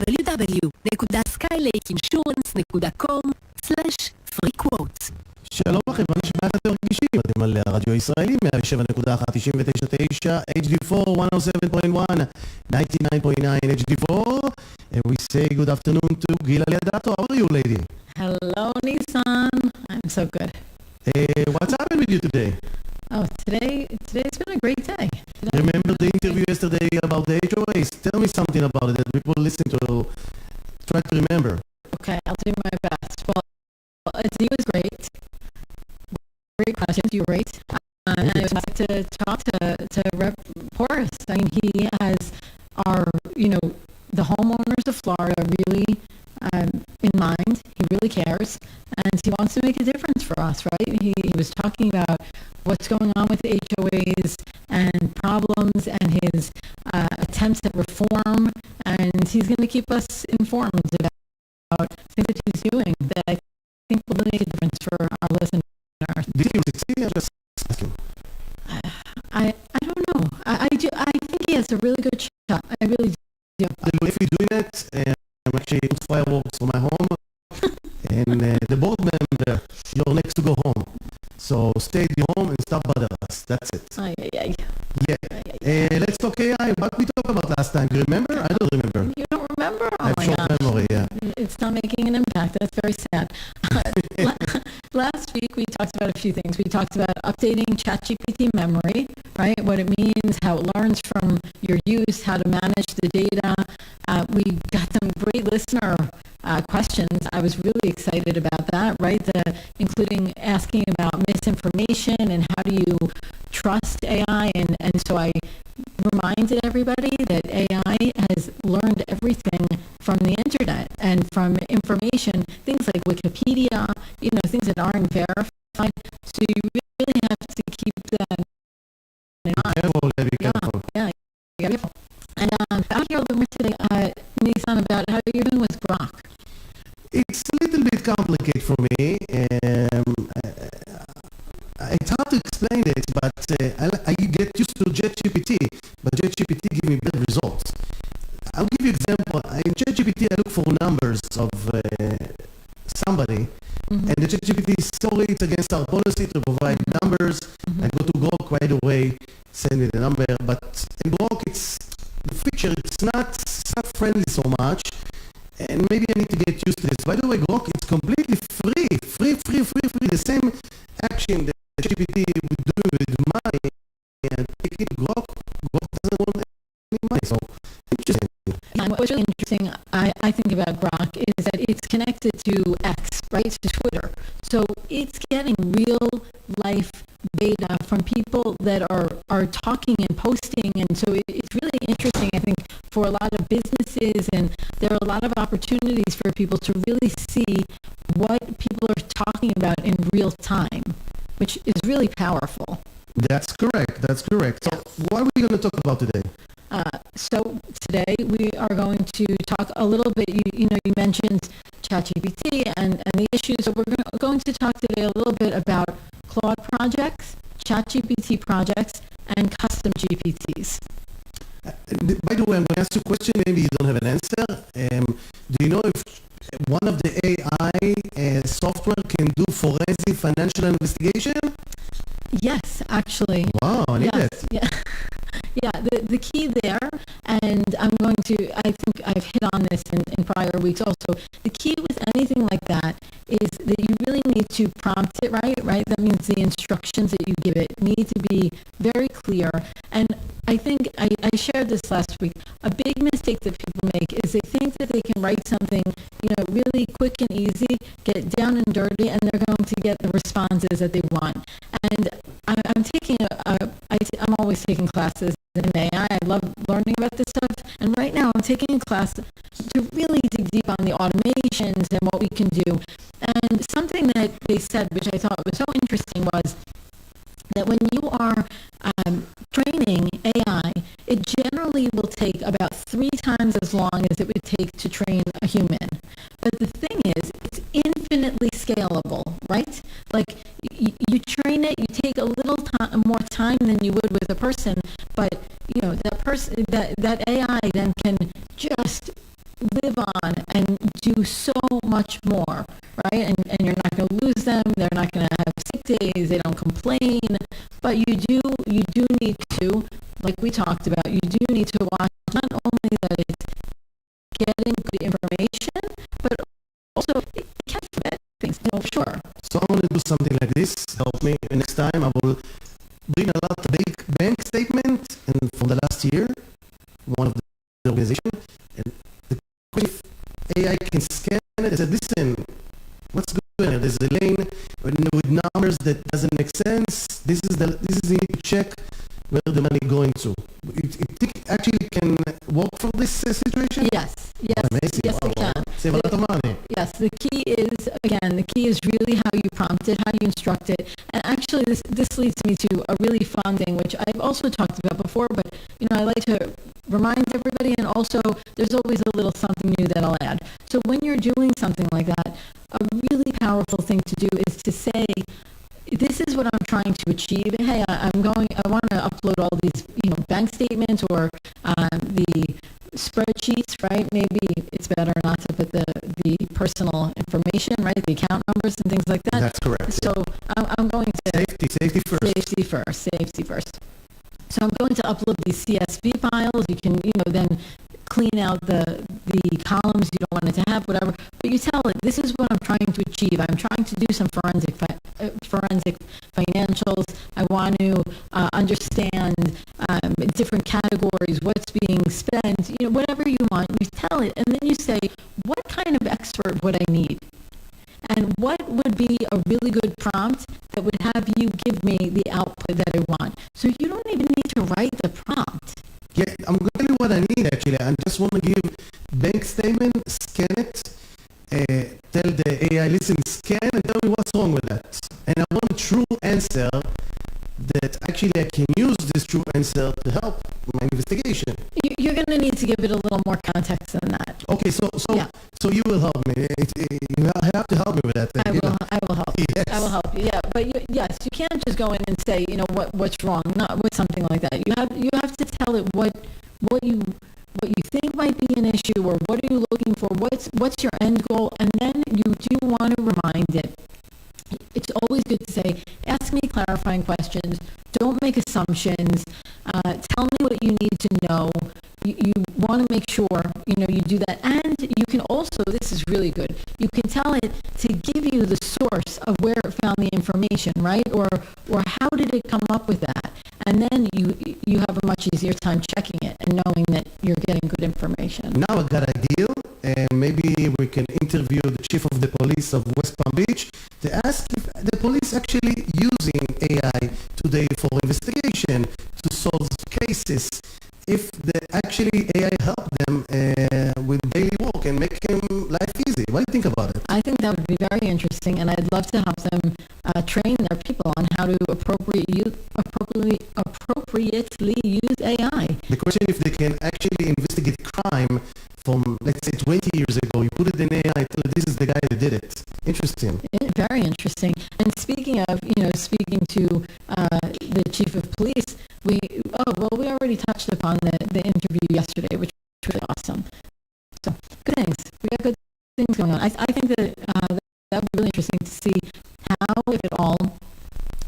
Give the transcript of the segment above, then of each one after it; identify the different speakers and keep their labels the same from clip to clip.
Speaker 1: www.skylakeinsurance.com/free-quotes.
Speaker 2: שלום לכם, מה נשמע אתם מרגישים? אתם על הרדיו הישראלי, 107.1, 99.9, HD4, 107.1, 99.9 HD4. And we say good afternoon to Gila Leodato. How are you, lady?
Speaker 3: Hello, Nissan. I'm so good.
Speaker 2: What's happened with you today?
Speaker 3: Oh, today's been a great day.
Speaker 2: Remember the interview yesterday about the HOAs? Tell me something about it that people listen to, try to remember.
Speaker 3: Okay, I'll do my best. Well, Aziz was great. Great questions. You were great. And I would like to talk to Rep. Porras. I mean, he has the homeowners of Florida really in mind. He really cares, and he wants to make a difference for us, right? He was talking about what's going on with HOAs and problems and his attempts at reform, and he's going to keep us informed about things that he's doing that I think will make a difference for our listeners.
Speaker 2: Did he succeed? I'm just asking.
Speaker 3: I don't know. I think he has a really good shot. I really do.
Speaker 2: If you're doing it, I'm actually doing fireworks for my home, and the board member, you're next to go home. So stay at home and stop bothering us. That's it. Yeah. Let's talk AI. What we talked about last time? Do you remember? I don't remember.
Speaker 3: You don't remember?
Speaker 2: I have short memory, yeah.
Speaker 3: It's not making an impact. That's very sad. Last week we talked about a few things. We talked about updating ChatGPT memory, right? What it means, how it learns from your use, how to manage the data. We got some great listener questions. I was really excited about that, right? Including asking about misinformation and how do you trust AI. And so I reminded everybody that AI has learned everything from the internet and from information, things like Wikipedia, things that aren't verified. So you really have to keep that in mind.
Speaker 2: Be careful.
Speaker 3: Yeah, be careful. And I'll hear a little more today, Nissan, about how you're doing with Grok.
Speaker 2: It's a little bit complicated for me. It's hard to explain it, but I get used to ChatGPT, but ChatGPT gives me better results. I'll give you an example. In ChatGPT, I look for numbers of somebody, and the ChatGPT sorry, it's against our policy to provide numbers. I go to Grok right away, send me the number, but in Grok, the feature, it's not friendly so much, and maybe I need to get used to this. By the way, Grok, it's completely free, the same action that GPT would do with money, and take it to Grok doesn't want any money, so interesting.
Speaker 3: And what's really interesting, I think about Grok is that it's connected to X, right, to Twitter. So it's getting real life data from people that are talking and posting, and so it's really interesting, I think, for a lot of businesses, and there are a lot of opportunities for people to really see what people are talking about in real time, which is really powerful.
Speaker 2: That's correct. So what are we going to talk about today?
Speaker 3: So today we are going to talk a little bit, you mentioned ChatGPT and the issues, so we're going to talk today a little bit about Claude projects, ChatGPT projects, and custom GPTs.
Speaker 2: By the way, I'm going to ask you a question, maybe you don't have an answer. Do you know if one of the AI software can do forensic financial investigation?
Speaker 3: Yes, actually.
Speaker 2: Wow, I need it.
Speaker 3: Yeah, the key there, and I think I've hit on this in prior weeks also, the key with anything like that is that you really need to prompt it right? That means the instructions that you give it need to be very clear. And I think I shared this last week. A big mistake that people make is they think that they can write something, really quick and easy, get down and dirty, and they're going to get the responses that they want. And I'm always taking classes in AI. I love learning about this stuff. And right now I'm taking a class to really dig deep on the automations and what we can do. And something that they said, which I thought was so interesting, was that when you are training AI, it generally will take about 3 times as long as it would take to train a human. But the thing is, it's infinitely scalable, right? Like you train it, you take a little more time than you would with a person, but that AI then can just live on and do so much more, right? And you're not going to lose them. They're not going to have sick days. They don't complain. But you do need to, like we talked about, you do need to watch not only that it's getting good information, but also it can forget things. Sure.
Speaker 2: So I want to do something like this. Help me. Next time I will bring a lot of bank statement and from the last year, one of the organization, and the question if AI can scan it and say, listen, what's good here? There's a lane with numbers that doesn't make sense. This is you need to check where the money going to. It actually can work for this situation?
Speaker 3: Yes.
Speaker 2: Amazing.
Speaker 3: Yes,
Speaker 2: Wow,
Speaker 3: it can.
Speaker 2: save a lot of money.
Speaker 3: Yes, the key is really how you prompt it, how you instruct it. And actually, this leads me to a really fun thing, which I've also talked about before, but, I like to remind everybody, and also there's always a little something new that I'll add. So when you're doing something like that, a really powerful thing to do is to say, this is what I'm trying to achieve. Hey, I want to upload all these, bank statements or the spreadsheets, right? Maybe it's better not to put the personal information, right? The account numbers and things like that.
Speaker 2: That's correct.
Speaker 3: So I'm going to
Speaker 2: Safety first.
Speaker 3: Safety first. So I'm going to upload these CSV files. You can, then clean out the columns you don't want it to have, whatever. But you tell it, this is what I'm trying to achieve. I'm trying to do some forensic financials. I want to understand different categories, what's being spent, whatever you want. You tell it, and then you say, what kind of expert would I need? And what would be a really good prompt that would have you give me the output that I want? So you don't even need to write the prompt.
Speaker 2: Yeah, I'm going to tell you what I need actually. I just want to give bank statement, scan it, tell the AI, listen, scan and tell me what's wrong with that. And I want a true answer that actually I can use this true answer to help my investigation.
Speaker 3: You're going to need to give it a little more context than that.
Speaker 2: Okay, so you will help me. You have to help me with that.
Speaker 3: I will help.
Speaker 2: Yes.
Speaker 3: I will help you. Yeah, but yes, you can't just go in and say, what's wrong, not with something like that. You have to tell it what you think might be an issue, or what are you looking for, what's your end goal, and then you do want to remind it. It's always good to say, ask me clarifying questions. Don't make assumptions. Tell me what you need to know. You want to make sure, you do that. And you can also, this is really good, you can tell it to give you the source of where it found the information, right? Or how did it come up with that? And then you have a much easier time checking it and knowing that you're getting good information.
Speaker 2: Now I got a deal, and maybe we can interview the chief of the police of West Palm Beach to ask if the police actually using AI today for investigation to solve cases. If actually AI help them with daily work and make them life easy. What do you think about it?
Speaker 3: I think that would be very interesting, and I'd love to help them train their people on how to appropriately use AI.
Speaker 2: The question if they can actually investigate crime from, let's say, 20 years ago. You put it in AI, tell it this is the guy that did it. Interesting.
Speaker 3: Very interesting. And speaking of, speaking to the chief of police, we already touched upon the interview yesterday, which was really awesome. So good things. We got good things going on. I think that that would be really interesting to see how, if at all,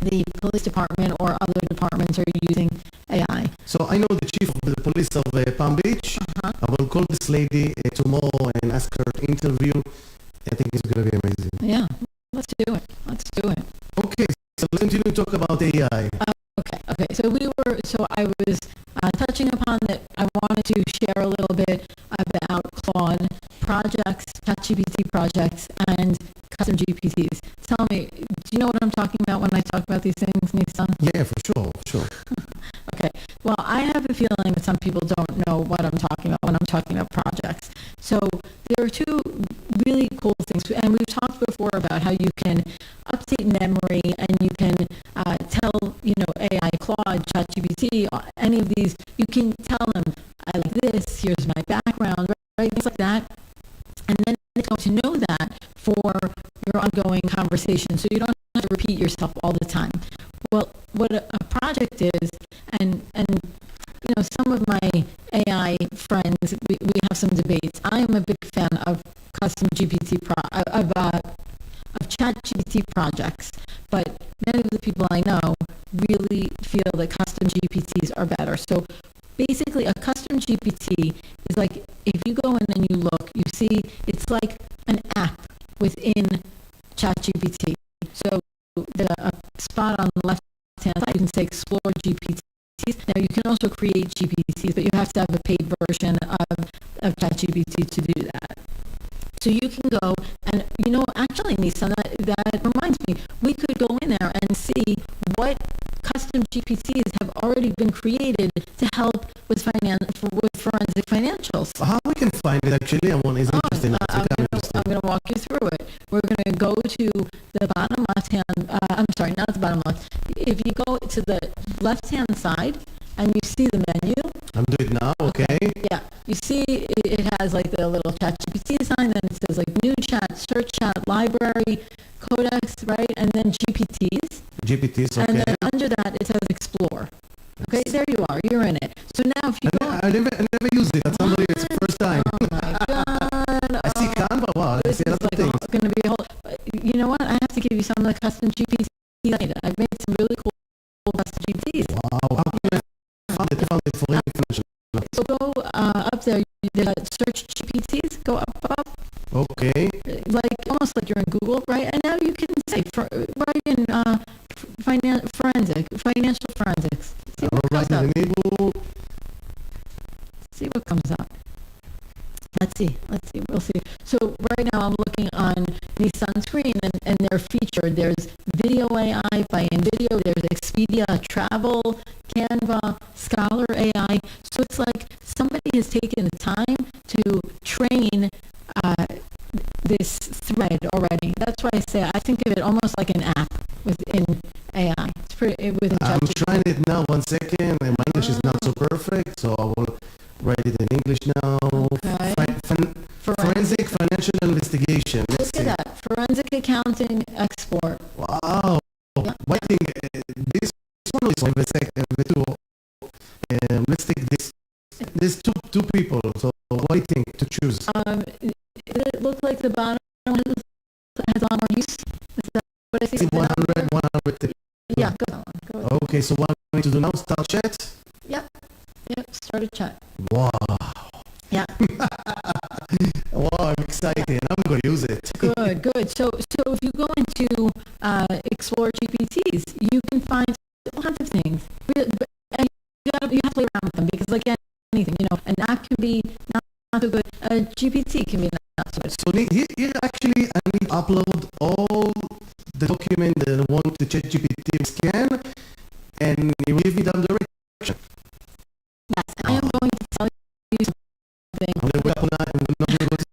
Speaker 3: the police department or other departments are using AI.
Speaker 2: So I know the chief of the police of Palm Beach. I will call this lady tomorrow and ask her to interview. I think it's going to be amazing.
Speaker 3: Yeah, let's do it.
Speaker 2: Okay, so let's continue to talk about AI.
Speaker 3: Okay. So I was touching upon that. I wanted to share a little bit about Claude projects, ChatGPT projects, and custom GPTs. Tell me, do you know what I'm talking about when I talk about these things, Nissan?
Speaker 2: Yeah, for sure.
Speaker 3: Okay. Well, I have a feeling that some people don't know what I'm talking about when I'm talking about projects. So there are two really cool things, and we've talked before about how you can update memory and you can tell, AI, Claude, ChatGPT, any of these, you can tell them, I like this, here's my background, right? Things like that. And then it's going to know that for your ongoing conversation, so you don't have to repeat yourself all the time. Well, what a project is, and some of my AI friends, we have some debates. I am a big fan fan of custom GPT of chat GPT projects, but many of the people I know really feel that custom GPTs are better. So basically a custom GPT is like, if you go in and you look, you see it's like an app within ChatGPT. So the spot on the left hand side, you can say explore GPTs. Now you can also create GPTs, but you have to have a paid version of ChatGPT to do that. So you can go and, actually, Nissan, that reminds me, we could go in there and see what custom GPTs have already been created to help with forensic financials.
Speaker 2: How we can find it actually? It's interesting.
Speaker 3: I'm going to walk you through it. We're going to go to the bottom left hand, I'm sorry, not the bottom left. If you go to the left hand side and you see the menu.
Speaker 2: I'm doing it now, okay.
Speaker 3: Yeah, you see it has like the little ChatGPT sign, then it says like new chat, search chat, library, codex, right? And then GPTs.
Speaker 2: GPTs, okay.
Speaker 3: And then under that it says explore. Okay, there you are, you're in it. So now if you go...
Speaker 2: I never used it. That's unbelievable. It's the first time.
Speaker 3: Oh my God.
Speaker 2: I see Canva. Wow, I see a lot of things.
Speaker 3: It's going to be a whole... You know what? I have to give you some of the custom GPTs later. I've made some really cool custom GPTs.
Speaker 2: Wow, how can I found it for information?
Speaker 3: So go up there, search GPTs, go up.
Speaker 2: Okay.
Speaker 3: Like, almost like you're in Google, right? And now you can say, write in financial forensics. See what comes up. See what comes up. Let's see, we'll see. So right now I'm looking on Nissan screen and they're featured. There's Video AI by NVIDIA, there's Expedia Travel, Canva, Scholar AI. So it's like somebody has taken the time to train this thread already. That's why I say I think of it almost like an app within AI. It's pretty within
Speaker 2: I'm
Speaker 3: ChatGPT.
Speaker 2: trying it now. 1 second. My English is not so perfect, so I will write it in English now.
Speaker 3: Okay.
Speaker 2: Forensic financial investigation. Let's
Speaker 3: Look at that. Forensic accounting export.
Speaker 2: Wow.
Speaker 3: Yeah.
Speaker 2: What thing? This one is let's take this. There's two people. So what do you think to choose?
Speaker 3: It looked like the bottom one has a lot more use. Is that what I see?
Speaker 2: 100.
Speaker 3: Yeah, go.
Speaker 2: Okay, so what I need to do now? Start chat.
Speaker 3: Yep. Start a chat.
Speaker 2: Wow.
Speaker 3: Yeah.
Speaker 2: Wow, I'm excited. I'm going to use it.
Speaker 3: Good. So if you go into Explore GPTs, you can find lots of things. And you have to play around with them because, like anything, an app can be not so good. A GPT can be not so good.
Speaker 2: So here actually, I need to upload all the document that I want the ChatGPT scan, and it will give me the direction.
Speaker 3: Yes, I am going to tell you something.
Speaker 2: I'm going to wake up tonight. I'm not going to go to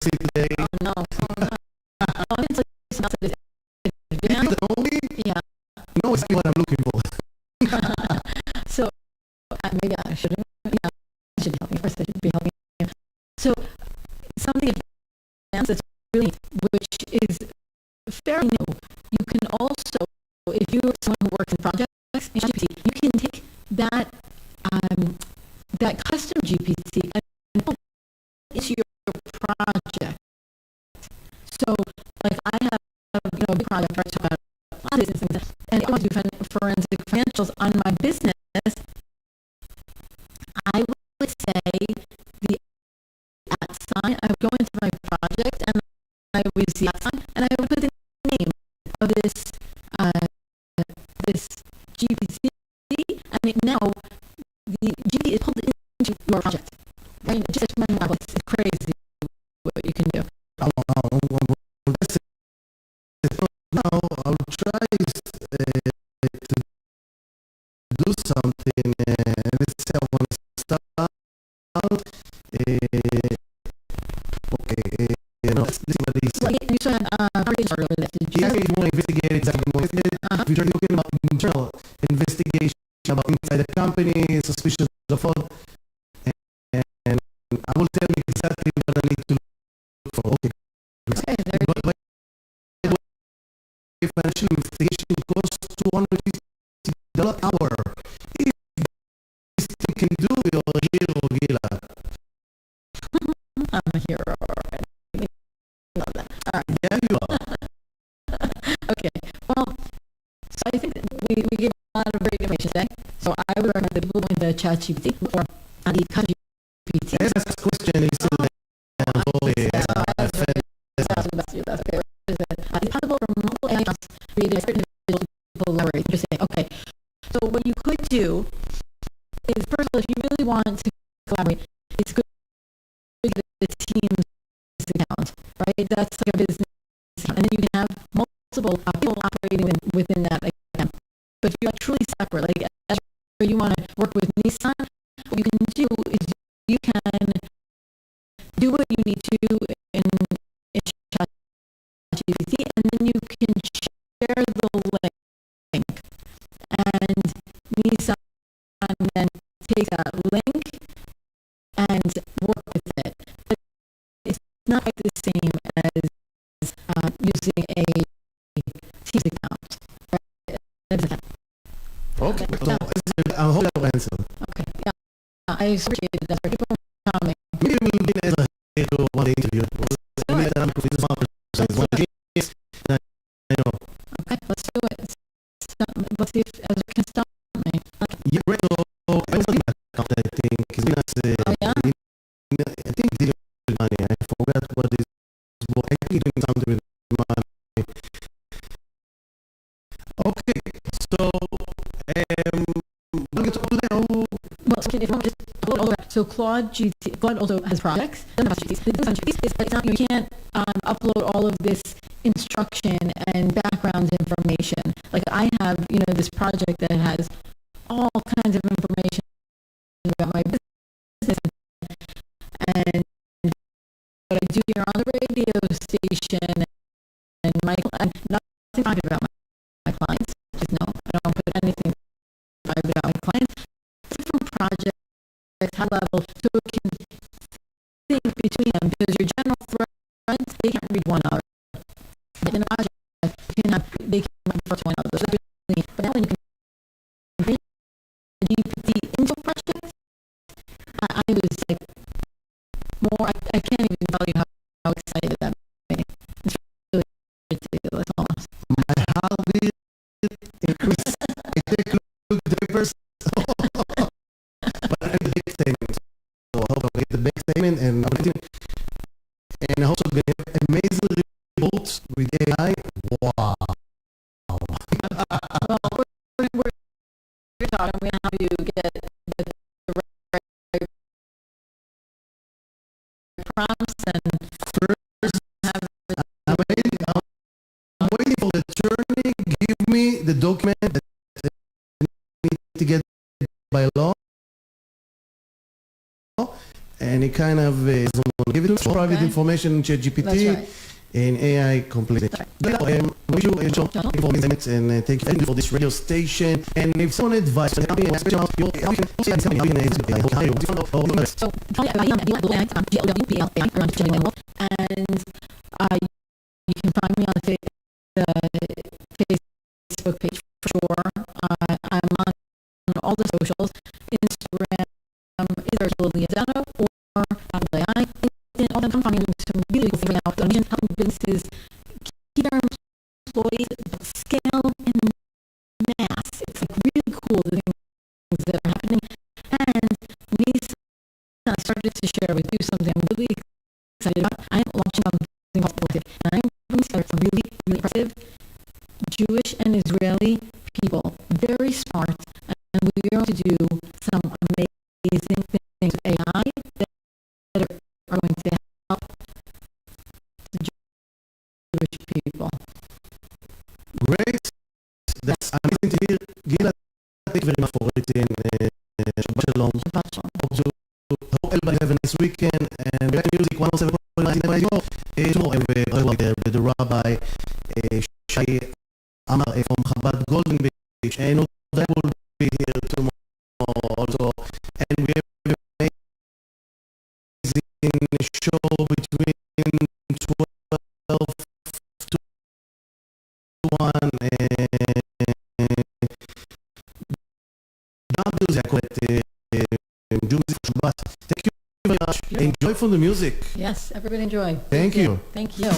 Speaker 2: sleep today.
Speaker 3: Oh, no. I'm going to tell you something.
Speaker 2: Is it only?
Speaker 3: Yeah.
Speaker 2: No, it's what I'm looking for.
Speaker 3: So, maybe I shouldn't. Yeah, I should help you first. I should be helping you. So, something that's really neat, which is fairly new. You can also, if you're someone who works in projects in GPT, you can take that custom GPT and put it into your project. So, like I have, a big project where I talk about a lot of business things, and I want to do forensic financials on my business. I would say the at sign. I would go into my project and I would see at sign, and I would put the name of this GPT, and now the GPT is pulled into your project. Right? Just it's crazy what you can do.
Speaker 2: Now I'll try to do something. Let's say I want to start. Let's see what he said.
Speaker 3: You saw
Speaker 2: Yes, if you want to investigate exactly what it is, if you're talking about internal investigation about inside the company, suspicious of fraud, and I will tell you exactly what I need to look for. Okay. But by the way, financial investigation costs $250 an hour. If this thing can do, you're a hero, Gila.
Speaker 3: I'm a hero already. today. So I would recommend that people go into ChatGPT or the ChatGPT.
Speaker 2: Yes, this question is still there.
Speaker 3: Okay. It's possible for multiple AI accounts created by certain individuals to collaborate. Interesting. Okay. So what you could do is, first of all, if you really want to collaborate, it's good to get the team's account, right? That's like a business account. And then you can have multiple people operating within that account. But if you're truly separate, like as you want to work with Nissan, what you can do is you can do what you need to in ChatGPT, and then you can share the link, and Nissan then takes that link and work with it. But it's not quite the same as using a Teams account. Right?
Speaker 2: Okay, so I hope that will answer.
Speaker 3: Okay, yeah, I appreciate that. For people coming,
Speaker 2: Maybe we'll be as a to one day interview. I know.
Speaker 3: okay, let's do it. Let's see if Ezra can stop me. Okay.
Speaker 2: Yeah, right. So I was looking back at that thing because
Speaker 3: Oh, yeah?
Speaker 2: I think dealing with money. I forgot what is. Well, I think doing something with money. Okay, so we'll get to that.
Speaker 3: Well, so if you want to just upload all of that. So Claude also has projects. Doesn't have GPTs. The difference on GPTs is that it's not, you can't upload all of this instruction and background information. Like I have, this project that has all kinds of information about my business, and what I do here on the radio station, and I'm nothing private about my clients. Just no, I don't put anything private about my clients. Different projects, high level, so it can think between them, because your general threads, they can't read one another. But in a project, they can refer to one another. So that's really, but now when you can bring GPT into a project, I was like more, I can't even tell you how excited that made me. It's really ridiculous almost.
Speaker 2: My heartbeat increased. I take look diapers. But I have the big statement. So I hope I get the big statement and I also get amazing results with AI. Wow.
Speaker 3: Well, we're talking, we have you get the right prompts and
Speaker 2: I'm waiting for the attorney. Give me the document that I need to get by law. And it kind of doesn't want to give it to private information in ChatGPT.
Speaker 3: That's right.
Speaker 2: And AI completely. Wish you a job and thank you for this radio station. And if someone advice, so probably you can
Speaker 3: find me on the Facebook page for sure. I'm on all the socials, Instagram, either Lily Adano or Apple AI. And all of them finding some really cool things out. Helping businesses keep their employees scale in mass. It's like really cool the things that are happening. And I started to share with you something I'm really excited about. I'm launching something called Politic, and I'm putting together some really, really impressive Jewish and Israeli people, very smart, and we're going to do some amazing things with AI that are going to help the Jewish people.
Speaker 2: Great. That's amazing to hear. Gila, thank you very much for it. Shabbat Shalom.
Speaker 3: Shabbat Shalom.
Speaker 2: Hope everybody have a nice weekend. And we're music 107.9 tomorrow with the Rabbi Shai Amar from Chabad Golden Beach. And that will be here tomorrow also. And we have an amazing show between 12 to 1 and music. I call it Music for Shabbat. Thank you very much. Enjoy from the music.
Speaker 3: Yes, everybody enjoy.
Speaker 2: Thank you.
Speaker 3: Thank you.